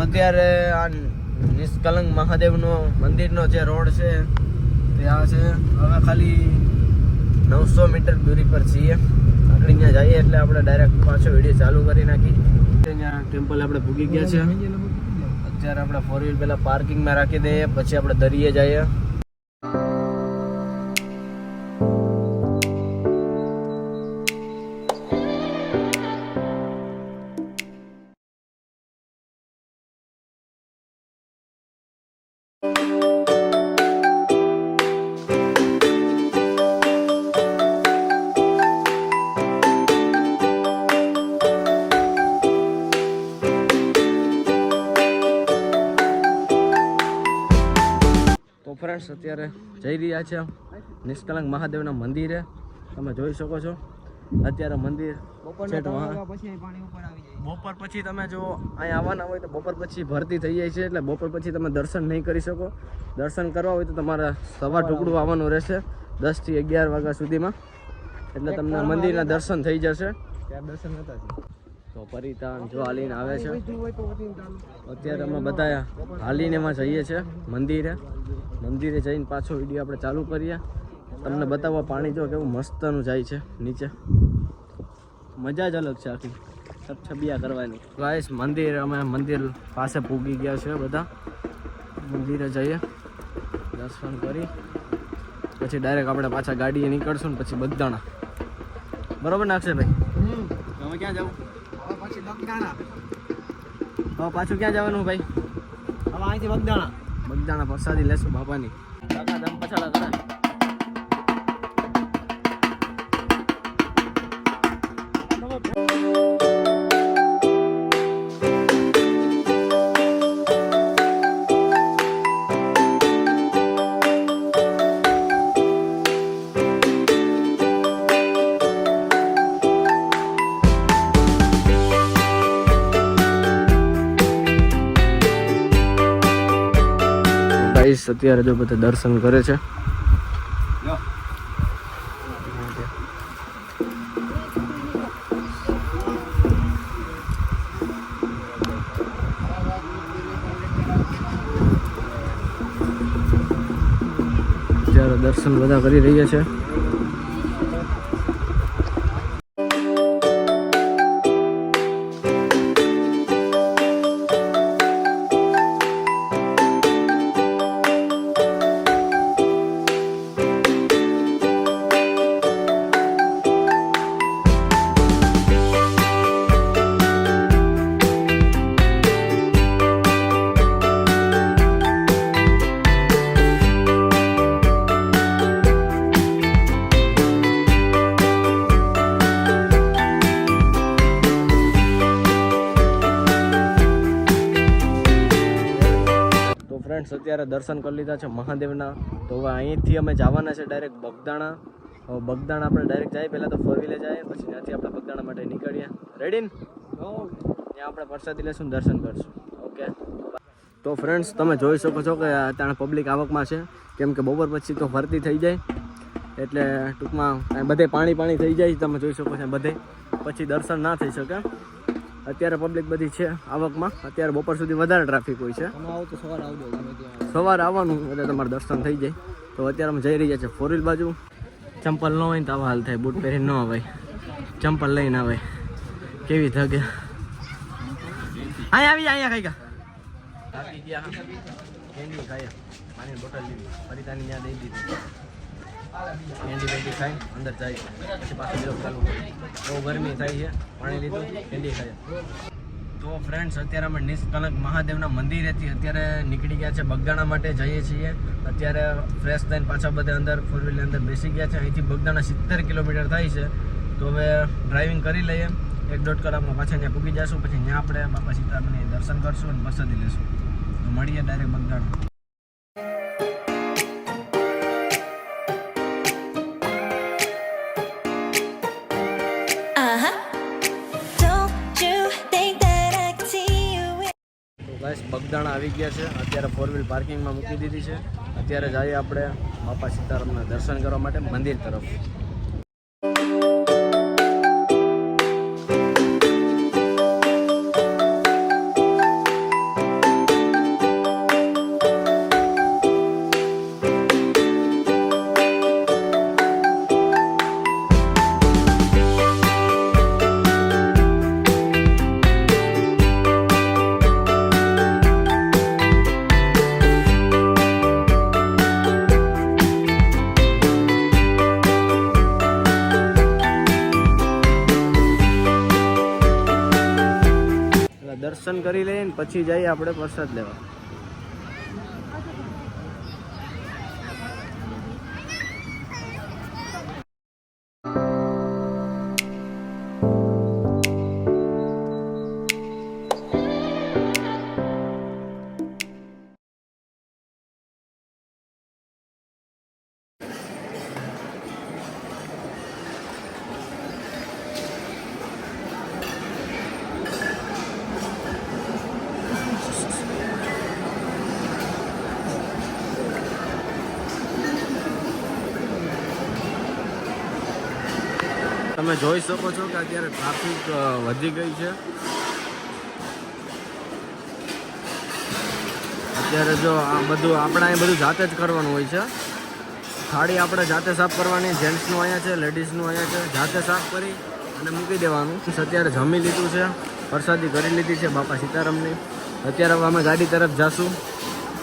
અત્યારે આ નિષ્કલંક મહાદેવનો મંદિરનો જે રોડ છે તે આ છે. હવે ખાલી 900 મીટર દૂરી પર છીએ. આગળ ત્યાં જઈએ એટલે આપણે ડાયરેક્ટ પાછો વિડીયો ચાલુ કરી નાખી. ત્યાં ટેમ્પલ આપણે ભૂગી ગયા છે. અત્યારે આપણે 4 વ્હીલ પહેલાં પાર્કિંગમાં રાખી દઈએ, પછી આપણે દરિયે જઈએ. ફ્રેન્ડ્સ અત્યારે જઈ રહ્યા છે નિષ્કલંક મહાદેવના મંદિરે. તમે જોઈ શકો છો અત્યારે મંદિર બપોર પછી તમે જો અહીં આવવાના હોય તો બપોર પછી ભરતી થઈ જાય છે, એટલે બપોર પછી તમે દર્શન નહીં કરી શકો. દર્શન કરવા હોય તો તમારે સવાર ઢુકડું આવવાનું રહેશે 10 થી 11 વાગ્યા સુધીમાં, એટલે તમને મંદિરના દર્શન થઈ જશે. ત્યાં દર્શન હતા તો પરિતાન જો હાલીને આવે છે. અત્યારે અમે બધા હાલીને એમાં જઈએ છીએ મંદિરે જઈને પાછો વિડીયો આપણે ચાલુ કરીએ. તમને બતાવવા પાણી જો કેવું મસ્તનું જાય છે નીચે, મજા જ અલગ છે આખી છબછબિયા કરવાની. ગાઈસ અમે મંદિર પાસે પૂગી ગયા છે. બધા મંદિરે જઈએ, દર્શન કરી પછી ડાયરેક્ટ આપણે પાછા ગાડીએ નીકળશું ને પછી બગદાણા. બરોબર નાખશે ભાઈ? તમે ક્યાં જાવ? પછી બગદાણા. હવે પાછું ક્યાં જવાનું ભાઈ? હવે અહીંથી બગદાણા પ્રસાદી લેશું બાપાની. કાકા દમ પછાડા કરે. અત્યારે જો બધા દર્શન કરે છે. અત્યારે દર્શન બધા કરી રહ્યા છે. ફ્રેન્ડ્સ અત્યારે દર્શન કરી લીધા છે મહાદેવના. તો હવે અહીંથી અમે જવાના છે ડાયરેક્ટ બગદાણા. હવે બગદાણા આપણે ડાયરેક્ટ જાય, પહેલાં તો 4 વ્હીલે જાય, પછી ત્યાંથી આપણે બગદાણા માટે નીકળીએ. રેડી ને? ત્યાં આપણે પ્રસાદી લેશું, દર્શન કરશું. ઓકે. તો ફ્રેન્ડ્સ તમે જોઈ શકો છો કે અત્યારે પબ્લિક આવકમાં છે, કેમ કે બપોર પછી તો ભરતી થઈ જાય, એટલે ટૂંકમાં બધે પાણી થઈ જાય. તમે જોઈ શકો છો બધે પછી દર્શન ના થઈ શકે. અત્યારે પબ્લિક બધી છે આવકમાં. અત્યારે બપોર સુધી વધારે ટ્રાફિક હોય છે. સવારે આવવાનું એટલે તમારે દર્શન થઈ જાય. તો અત્યારે અમે જઈ રહ્યા છીએ 4 વ્હીલ બાજુ. ચંપલ ન હોય ને તો આવા હાલ થાય, બૂટ પહેરીને ન અવાય, ચંપલ લઈને આવે. કેવી થગે અહીંયા ખાઈ ગયા કેન્ડી ખાયા, પાણીની બોટલ લીધી, ફરીતાની ત્યાં દઈ દીધી. કેન્ડી બેન્ડી ખાઈ અંદર જાય, પછી પાછું બ્લોગ ચાલુ કરી. બહુ ગરમી થાય છે, પાણી લીધું, કેન્ડી ખાયા. તો ફ્રેન્ડ્સ અત્યારે અમે નિષ્કલંક મહાદેવના મંદિરેથી અત્યારે નીકળી ગયા છે બગદાણા માટે જઈએ છીએ. અત્યારે ફ્રેશ થઈને પાછા બધા અંદર 4 વ્હીલની અંદર બેસી ગયા છે. અહીંથી બગદાણા 70 કિલોમીટર થાય છે. તો હવે ડ્રાઇવિંગ કરી લઈએ, 1-1.5 કલાકમાં પાછા ત્યાં પૂગી જઈશું. પછી ત્યાં આપણે બાપા સીતારામને દર્શન કરશું અને પ્રસાદી લેશું. તો મળીએ ડાયરેક્ટ બગદાણા. બગદાણા આવી ગયા છે. અત્યારે 4 વ્હીલ પાર્કિંગમાં મૂકી દીધી છે. અત્યારે જઈએ આપણે બાપા સીતારામના દર્શન કરવા માટે મંદિર તરફ. દર્શન કરી લઈએ ને પછી જઈએ આપણે પ્રસાદ લેવા. તમે જોઈ શકો છો કે અત્યારે ટ્રાફિક વધી ગઈ છે. અત્યારે જો આ બધું આપણે અહીં બધું જાતે જ કરવાનું હોય છે. થાળી આપણે જાતે સાફ કરવાની, જેન્ટ્સનું અહીંયા છે, લેડીઝનું અહીંયા છે. જાતે સાફ કરી અને મૂકી દેવાનું. અત્યારે જમી લીધું છે, પ્રસાદી કરી લીધી છે બાપા સીતારામની. અત્યારે હવે અમે ગાડી તરફ જાશું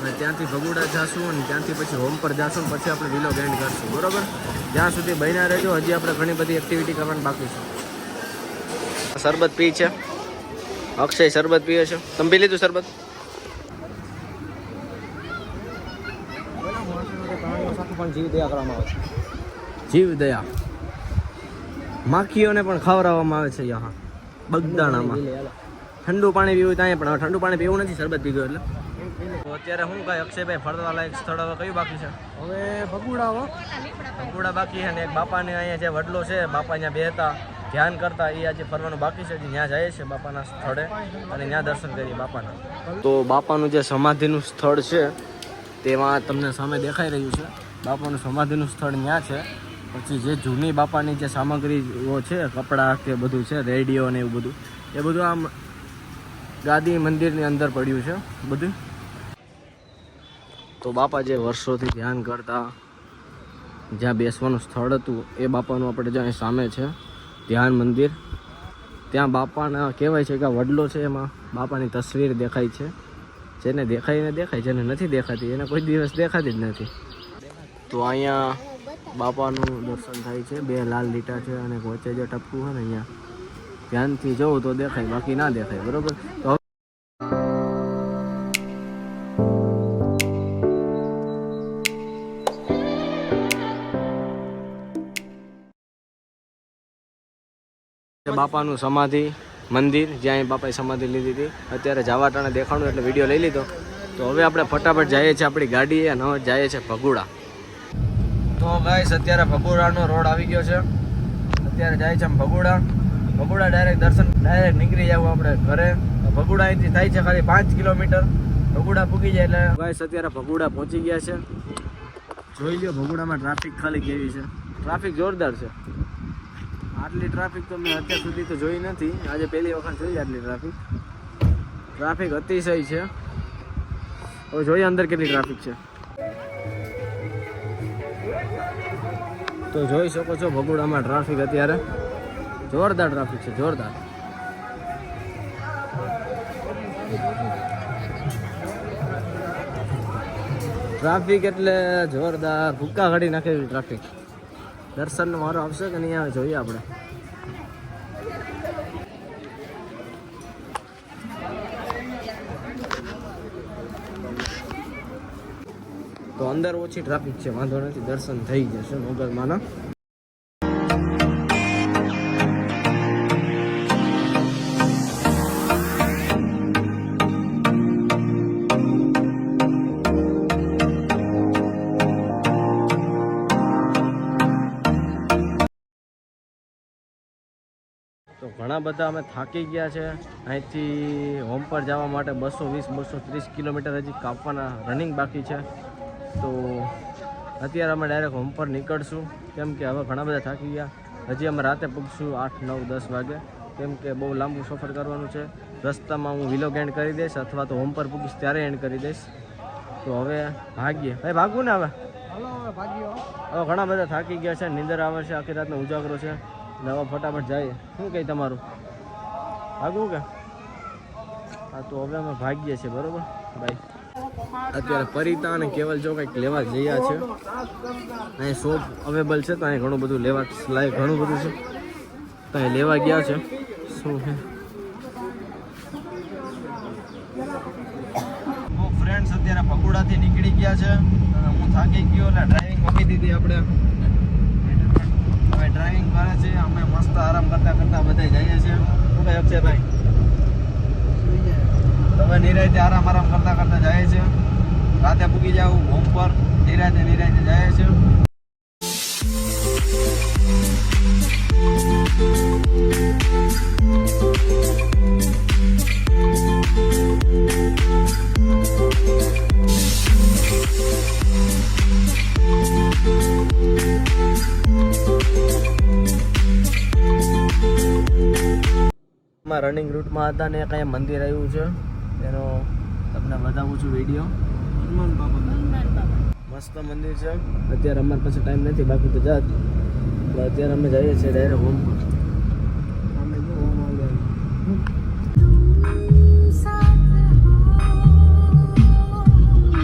અને ત્યાંથી ભગુડા જાશું અને ત્યાંથી પછી હોમ પર જાશું, પછી આપણે વિલોગ એન્ડ કરશું. બરાબર, જ્યાં સુધી બન્યા રહેજો. હજી આપણે ઘણી બધી એક્ટિવિટી કરવાની બાકી છે. શરબત પી છે, અક્ષય શરબત પીએ છે. તમે પી લીધું શરબત? જીવ દયા માખીઓને પણ ખવડાવવામાં આવે છે યહાં બગદાણામાં. ઠંડુ પાણી પીવું ત્યાં પણ ઠંડુ પાણી પીવું નથી, શરબત પીધું એટલે. તો અત્યારે શું કાંઈ અક્ષયભાઈ ફરવા લાયક સ્થળ હવે કયું બાકી છે? હવે ભગુડા બાકી છે ને એક બાપાને અહીંયા જે વડલો છે, બાપા અહીંયા બેહતા ધ્યાન કરતા, એ આજે ફરવાનું બાકી છે. ત્યાં જાય છે બાપાના સ્થળે અને ત્યાં દર્શન કરીએ બાપાના. તો બાપાનું જે સમાધિનું સ્થળ છે તેમાં તમને સામે દેખાઈ રહ્યું છે. બાપાનું સમાધિનું સ્થળ ત્યાં છે. પછી જે જૂની બાપાની જે સામગ્રીઓ છે, કપડાં કે બધું છે, રેડિયો ને એવું બધું, એ બધું આમ ગાદી મંદિરની અંદર પડ્યું છે બધું. તો બાપા જે વર્ષોથી ધ્યાન કરતા, જ્યાં બેસવાનું સ્થળ હતું, એ બાપાનું આપણે જ્યાં સામે છે ધ્યાન મંદિર, ત્યાં બાપાના કહેવાય છે કે વડલો છે, એમાં બાપાની તસવીર દેખાય છે. જેને દેખાઈને દેખાય, જેને નથી દેખાતી એને કોઈ દિવસ દેખાતી જ નથી. તો અહીંયા બાપાનું દર્શન થાય છે. બે લાલ લીટા છે અને વચ્ચે જે ટપકું છે ને અહીંયા ધ્યાનથી જવું તો દેખાય, બાકી ના દેખાય. બરોબર, તો બાપાનું સમાધિ મંદિર, જ્યાં બાપાએ સમાધિ લીધી હતી. અત્યારે જાવાટાને દેખાણું એટલે વિડીયો લઈ લીધો. તો હવે આપણે ફટાફટ જઈએ છીએ આપણી ગાડીએ અને હવે જઈએ છીએ ભગુડા. તો ગાઈસ અત્યારે ભગુડાનો રોડ આવી ગયો છે. અત્યારે જાય છે ભગુડા. ભગુડા ડાયરેક્ટ નીકળી જાવ આપણે ઘરે. ભગુડા અહીંથી થાય છે ખાલી 5 કિલોમીટર. ભગુડા પૂગી જાય એટલે ગાઈસ અત્યારે ભગુડા પહોંચી ગયા છે. જોઈ લ્યો ભગુડામાં ટ્રાફિક ખાલી કેવી છે. ટ્રાફિક જોરદાર છે. આટલી ટ્રાફિક તો મેં અત્યાર સુધી તો જોઈ નથી. આજે પહેલી વખત જોઈ આટલી ટ્રાફિક અતિશય છે. હવે જોઈએ અંદર કેટલી ટ્રાફિક છે. તો જોઈ શકો છો ભગુડામાં ટ્રાફિક અત્યારે જોરદાર ટ્રાફિક છે, જોરદાર. ટ્રાફિક એટલે જોરદાર ભૂક્કા કાઢી નાખેલી ટ્રાફિક. દર્શનનો મારો આવશે કે નહીં આવે જોઈએ આપણે. તો અંદર ઓછી ટ્રાફિક છે, વાંધો નથી, દર્શન થઈ જશે મોગલમાના. તો ઘણા બધા અમે થાકી ગયા છે. અહીંથી હોમ પર જવા માટે 220-230 કિલોમીટર હજી કાપવાના રનિંગ બાકી છે. તો અત્યારે અમે ડાયરેક્ટ હોમ પર નીકળશું, કેમ કે હવે ઘણા બધા થાકી ગયા. હજી અમે રાતે પૂગશું 8, 9, 10 વાગે, કેમ કે બહુ લાંબુ સફર કરવાનું છે. રસ્તામાં હું વિલોગ એન્ડ કરી દઈશ અથવા તો હોમ પર પૂગીશ ત્યારે એન્ડ કરી દઈશ. તો હવે ભાગીએ. ભાઈ ભાગવું ને હવે ઘણા બધા થાકી ગયા છે, નીંદર આવે છે, આખી રાતનો ઉજાગરો છે. હવે ફટાફટ જઈએ. શું કહે તમારું, ભાગવું કે? હા, તો હવે અમે ભાગીએ છીએ. બરોબર ભાઈ. અત્યારે પરિતા અને કેવલ જો કંઈક લેવા જઈએ છે. અહીં શોપ અવેલેબલ છે, તો અહીં ઘણું બધું લેવા લાયક ઘણું બધું છે. તો અહીં લેવા ગયા છે. શું છે ટુકડાથી નીકળી ગયા છે અને હું થાકી ગયો એટલે ડ્રાઇવિંગ મૂકી દીધી આપણે. હવે ડ્રાઇવિંગ કરે છે, અમે મસ્ત આરામ કરતા કરતા બધા જઈએ છીએ. શું કહે અક્ષયભાઈ? હવે નિરાયતે આરામ કરતા કરતા જાય છે. રાતે પૂગી જાવ હોમ પર, નિરાયતે જાય છે. રનિંગ રૂટમાં હતા ને કઈ મંદિર આવ્યું છે એનો તમને બતાવું છું વિડીયો. હનુમાન બાબા મસ્ત મંદિર છે. અત્યારે અમારી પાસે ટાઈમ નથી, બાકી તો જાત. અત્યારે અમે જઈએ છીએ ડાયરેક્ટ હોમ પર.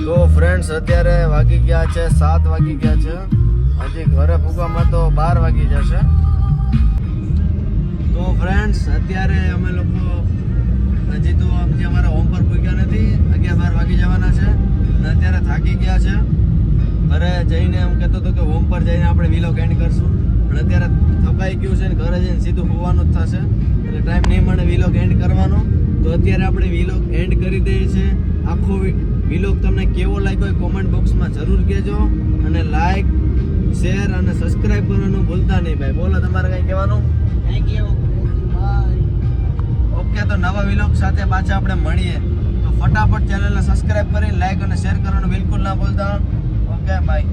તો ફ્રેન્ડ્સ અત્યારે વાગી ગયા છે 7 વાગી ગયા છે. હજી ઘરે પૂગવામાં તો 12 વાગી જશે. તો ફ્રેન્ડ્સ અત્યારે અમે લોકો હજી તો અમારા હોમ પર પૂગ્યા નથી. 11-12 વાગી જવાના છે અને અત્યારે થાકી ગયા છે. ઘરે જઈને એમ કહેતો હતો કે હોમ પર જઈને આપણે વિલોગ એન્ડ કરશું, પણ અત્યારે થકાઈ ગયું છે ને ઘરે જઈને સીધું હોવાનું જ થશે એટલે ટાઈમ નહીં મળે વિલોગ એન્ડ કરવાનો. તો અત્યારે આપણે વિલોગ એન્ડ કરી દઈએ છીએ. આખો વિલોગ તમને કેવો લાગ્યો એ કોમેન્ટ બોક્સમાં જરૂર કહેજો અને લાઈક, શેર અને સબસ્ક્રાઈબ કરવાનું ભૂલતા નહીં. ભાઈ બોલો, તમારે કંઈ કહેવાનું? Thank you. ઓકે, તો નવા વિલોગ સાથે પાછા આપણે મળીએ. તો ફટાફટ ચેનલને સબસ્ક્રાઇબ કરી, લાઈક અને શેર કરવાનું બિલકુલ ના ભૂલતા. Okay, by.